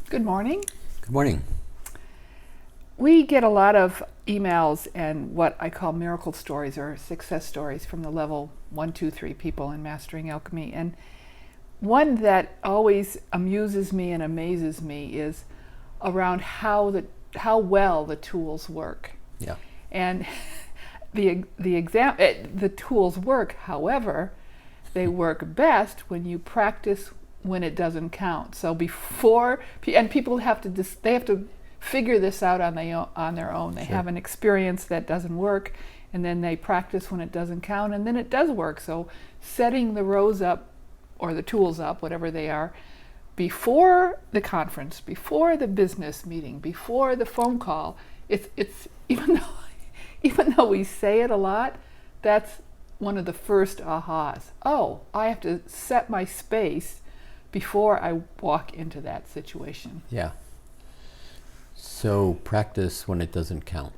Good morning. Good morning. We get a lot of emails and what I call miracle stories or success stories from the level 1, 2, 3 people in Mastering Alchemy. And one that always amuses me and amazes me is around how well the tools work. Yeah. And the tools work, however, they work best when you practice when it doesn't count. So people have to figure this out on their own. They Sure. have an experience that doesn't work, and then they practice when it doesn't count, and then it does work. So setting the rows up or the tools up, whatever they are, before the conference, before the business meeting, before the phone call, it's even though we say it a lot, that's one of the first ahas. Oh, I have to set my space before I walk into that situation. Yeah. So practice when it doesn't count.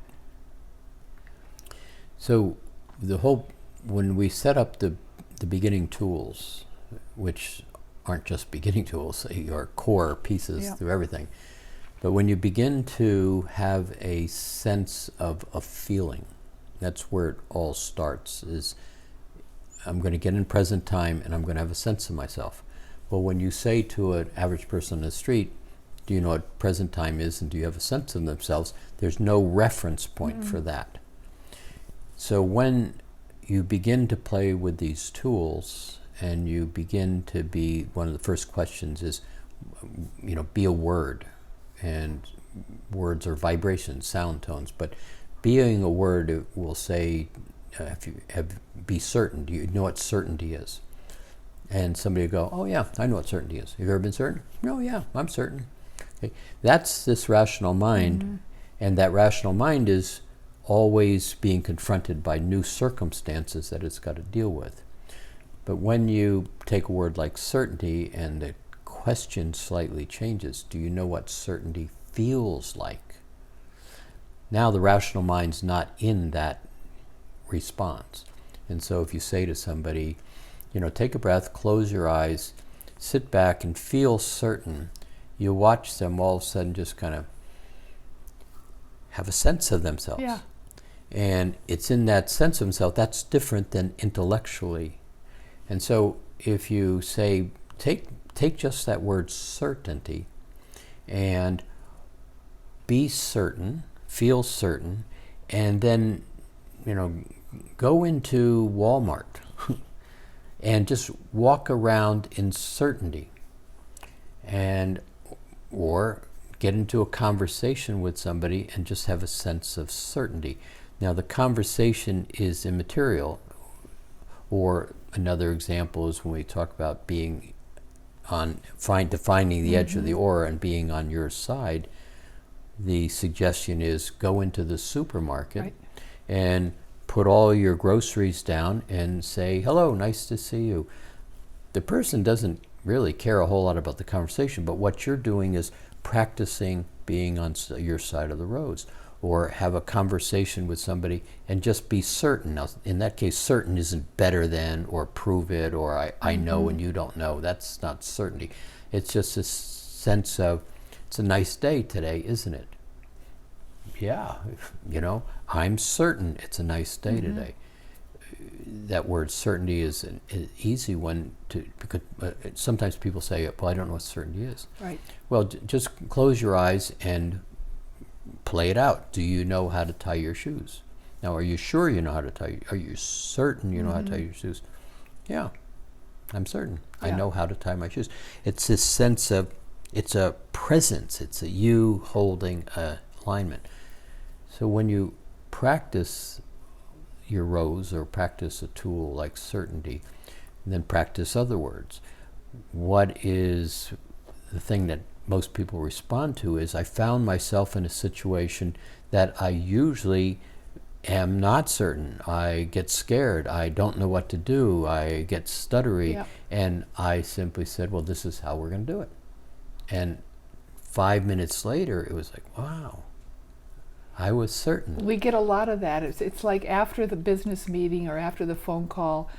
So when we set up the beginning tools, which aren't just beginning tools, your core pieces through everything, but when you begin to have a sense of a feeling, that's where it all starts, is I'm going to get in present time and I'm going to have a sense of myself. Well, when you say to an average person on the street, do you know what present time is and do you have a sense of themselves, there's no reference point for that. So when you begin to play with these tools and you begin to be, one of the first questions is, be a word. And words are vibrations, sound tones, but being a word, it will say, be certain. Do you know what certainty is? And somebody will go, oh yeah, I know what certainty is. Have you ever been certain? No, yeah, I'm certain. Okay. That's this rational mind, and that rational mind is always being confronted by new circumstances that it's got to deal with. But when you take a word like certainty and the question slightly changes, do you know what certainty feels like? Now the rational mind's not in that response. And so if you say to somebody, take a breath, close your eyes, sit back and feel certain, you watch them all of a sudden just kind of have a sense of themselves. Yeah. And it's in that sense of themselves that's different than intellectually. And so if you say, take just that word certainty and be certain, feel certain, and then, go into Walmart and just walk around in certainty, or get into a conversation with somebody and just have a sense of certainty. Now the conversation is immaterial, or another example is when we talk about being defining the edge of the aura and being on your side. The suggestion is go into the supermarket and put all your groceries down and say, hello, nice to see you. The person doesn't really care a whole lot about the conversation, but what you're doing is practicing being on your side of the roads, or have a conversation with somebody and just be certain. Now, in that case, certain isn't better than, or prove it, or I know and you don't know. That's not certainty. It's just a sense of, it's a nice day today, isn't it? Yeah, I'm certain it's a nice day today. That word certainty is an easy one because sometimes people say, well, I don't know what certainty is. Right. Well, just close your eyes and play it out. Do you know how to tie your shoes? Now, are you sure you know how to tie? Are you certain you know how to tie your shoes? Yeah, I'm certain. I know how to tie my shoes. It's this sense of, it's a presence. It's a you holding a alignment. So when you practice your rows or practice a tool like certainty, and then practice other words, what is the thing that most people respond to is, I found myself in a situation that I usually am not certain. I get scared. I don't know what to do. I get stuttery. And I simply said, well, this is how we're going to do it. And 5 minutes later, it was like, wow, I was certain. We get a lot of that. It's like after the business meeting or after the phone call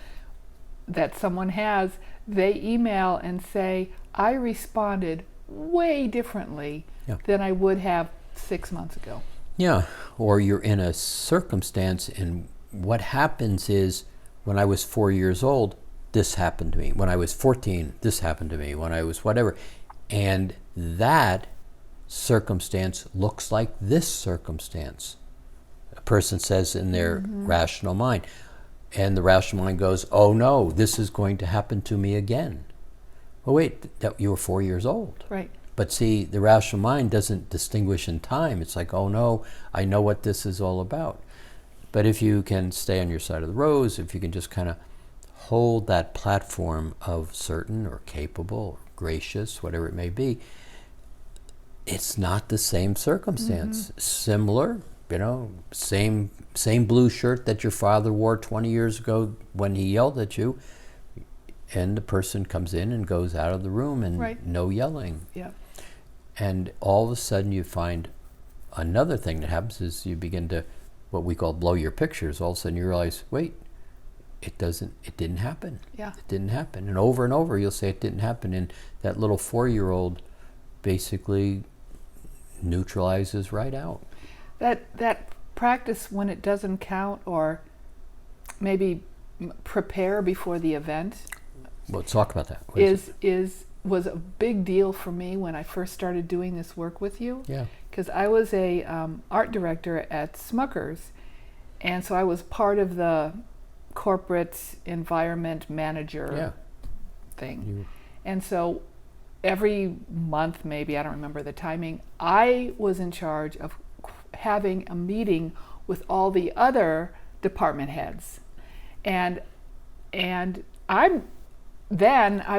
that someone has, they email and say, I responded way differently Yeah. than I would have 6 months ago. Yeah, or you're in a circumstance, and what happens is, when I was 4 years old, this happened to me. When I was 14, this happened to me. When I was whatever. And that circumstance looks like this circumstance. A person says in their rational mind. And the rational mind goes, oh no, this is going to happen to me again. Well, wait, you were 4 years old. Right. But see, the rational mind doesn't distinguish in time. It's like, oh no, I know what this is all about. But if you can stay on your side of the rows, if you can just kind of hold that platform of certain or capable or gracious, whatever it may be, it's not the same circumstance. Similar, same blue shirt that your father wore 20 years ago when he yelled at you, and the person comes in and goes out of the room, and no yelling. Yeah. And all of a sudden you find another thing that happens is you begin to, what we call blow your pictures. All of a sudden you realize, wait, it didn't happen. Yeah. It didn't happen. And over you'll say it didn't happen. And that little 4-year-old basically neutralizes right out. That practice when it doesn't count, or maybe prepare before the event, Well, talk about that. What was a big deal for me when I first started doing this work with you. Yeah. Because I was a art director at Smucker's, and so I was part of the corporate environment manager thing. And so every month, maybe, I don't remember the timing, I was in charge of having a meeting with all the other department heads. And I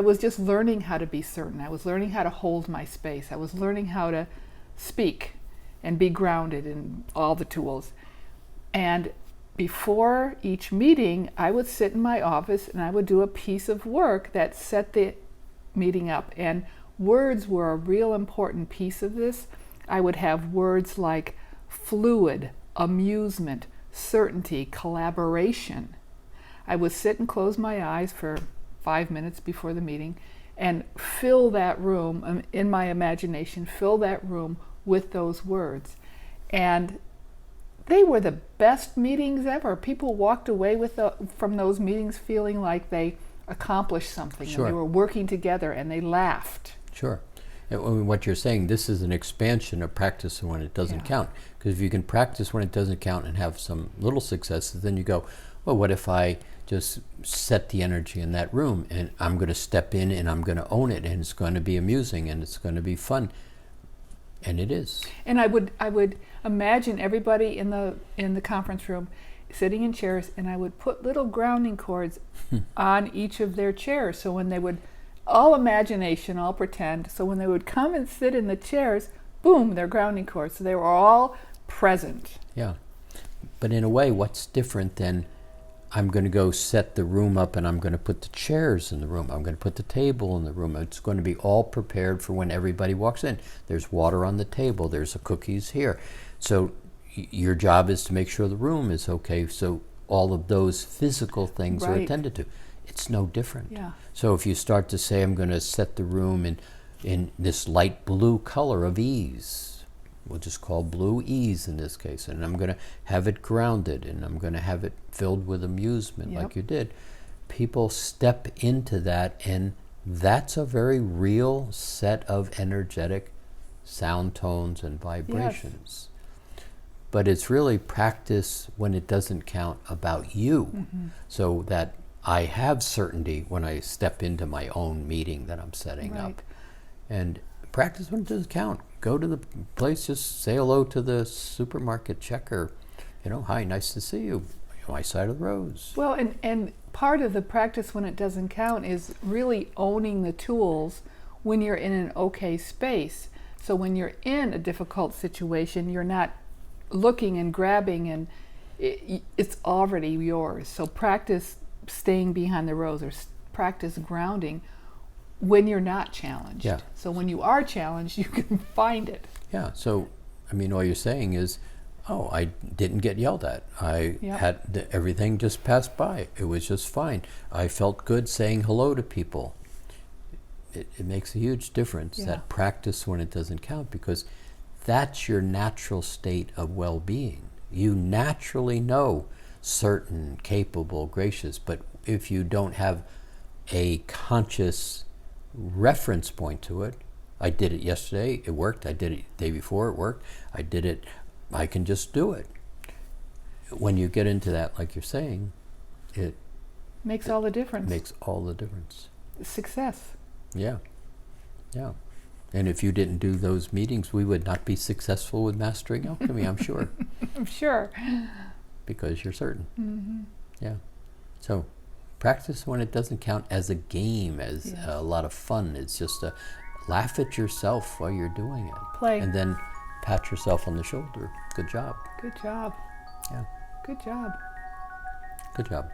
was just learning how to be certain. I was learning how to hold my space. I was learning how to speak and be grounded in all the tools. And before each meeting, I would sit in my office and I would do a piece of work that set the meeting up. And words were a real important piece of this. I would have words like fluid, amusement, certainty, collaboration. I would sit and close my eyes for 5 minutes before the meeting and fill that room, in my imagination, fill that room with those words. And they were the best meetings ever. People walked away from those meetings feeling like they accomplished something. Sure. And they were working together and they laughed. Sure. And what you're saying, this is an expansion of practice when it doesn't count. Because if you can practice when it doesn't count and have some little successes, then you go, well, what if I just set the energy in that room and I'm going to step in and I'm going to own it, and it's going to be amusing and it's going to be fun. And it is. And I would imagine everybody in the conference room sitting in chairs, and I would put little grounding cords on each of their chairs. So when they would, all imagination, all pretend, so when they would come and sit in the chairs, boom, their grounding cords. So they were all present. Yeah. But in a way, what's different than I'm going to go set the room up and I'm going to put the chairs in the room. I'm going to put the table in the room. It's going to be all prepared for when everybody walks in. There's water on the table. There's cookies here. So your job is to make sure the room is okay. So all of those physical things are attended to. It's no different. Yeah. So if you start to say, I'm going to set the room in this light blue color of ease, we'll just call blue ease in this case, and I'm going to have it grounded, and I'm going to have it filled with amusement like you did. People step into that, and that's a very real set of energetic sound tones and vibrations. Yes. But it's really practice when it doesn't count about you, so that I have certainty when I step into my own meeting that I'm setting up. And practice when it doesn't count. Go to the place, just say hello to the supermarket checker. Hi, nice to see you. My side of the rows. Well, and part of the practice when it doesn't count is really owning the tools when you're in an okay space. So when you're in a difficult situation, you're not looking and grabbing, and it's already yours. So practice staying behind the rows, or practice grounding when you're not challenged. Yeah. So when you are challenged, you can find it. Yeah. So, all you're saying is, oh, I didn't get yelled at. I had everything just passed by. It was just fine. I felt good saying hello to people. it makes a huge difference, Yeah. that practice when it doesn't count, because that's your natural state of well-being. You naturally know certain, capable, gracious, but if you don't have a conscious reference point to it, I did it yesterday, it worked, I did it the day before, it worked, I did it, I can just do it. When you get into that, like you're saying, it Makes all the difference. makes all the difference. Success. Yeah, yeah. And if you didn't do those meetings, we would not be successful with mastering alchemy, I'm sure, I'm sure. because you're certain. Mm-hmm. Yeah. So practice when it doesn't count as a game, as Yes. a lot of fun. It's just a laugh at yourself while you're doing it. Play. And then pat yourself on the shoulder. Good job. Good job. Yeah. Good job. Good job.